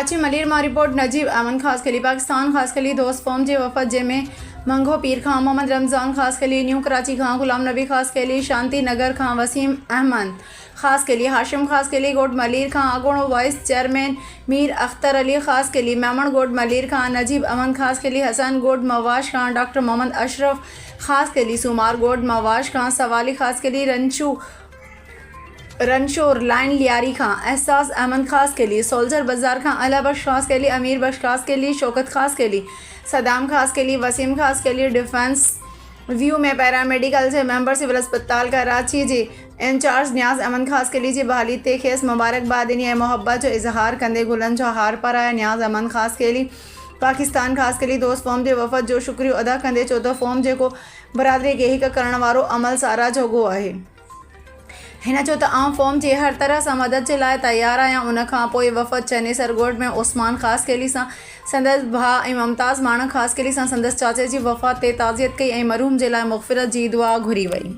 कराची मलीर मां रिपोर्ट नजीब अमन खास कली पाकिस्तान खास कली दोस्त फॉर्म जे वफद जंहिंमें मंगो पीर खां मोहम्मद रमज़ान खास कली न्यू कराची खां गुलाम नबी खास कली शांति नगर खां वसीम अहमद खास कली हाशिम खास कली गोट मलीर खां अगुणो वाइस चेयरमैन मीर अख्तर अली खास कली मेमण गोट मलीर खां नजीब अमन खास कली हसन गोट मवाश खां डॉक्टर मोहम्मद अशरफ खास कली सुमार गोट मवाश खां सवाली खास कली रनशोर लाइन लियारी खां एहसास अहमद खास के लिए सोल्जर बाजार खां अला बख्श खास के लिए अमीर बख्श खास के लिए शौकत खास के लिए सदाम खास के लिए वसीम खास के लिए डिफेंस व्यू में पैरामेडिकल से मेंबर सिविल अस्पताल कराची जी इंचार्ज न्याज अमन खास के लिए जी बहाली ते खेस मुबारकबाद इन मोहब्बत जो इजहार कंदे गुलन जो हार पर आया न्याज अमन खास के लिए पाकिस्तान खास के लिए दोस्त फॉर्म जे वफ़द जो शुक्रियो अदा कंदे चौथो फॉर्म जेको बरादरी के हिक करण वारो अमल सारा जोगो है। हिन चयो त आम फॉर्म जे हर तरह से मदद के लिए तैयार आहियां। उन खां पोइ वफ़द चने सरगोड में उस्मान खास केली सां संदस भाउ ऐं मुमताज़ माणक खास केली सां संदस चाचे जी वफ़ात ते ताज़ियत कई ऐं मरहूम जे लाइ मग़फ़िरत जी दुआ घुरी वई।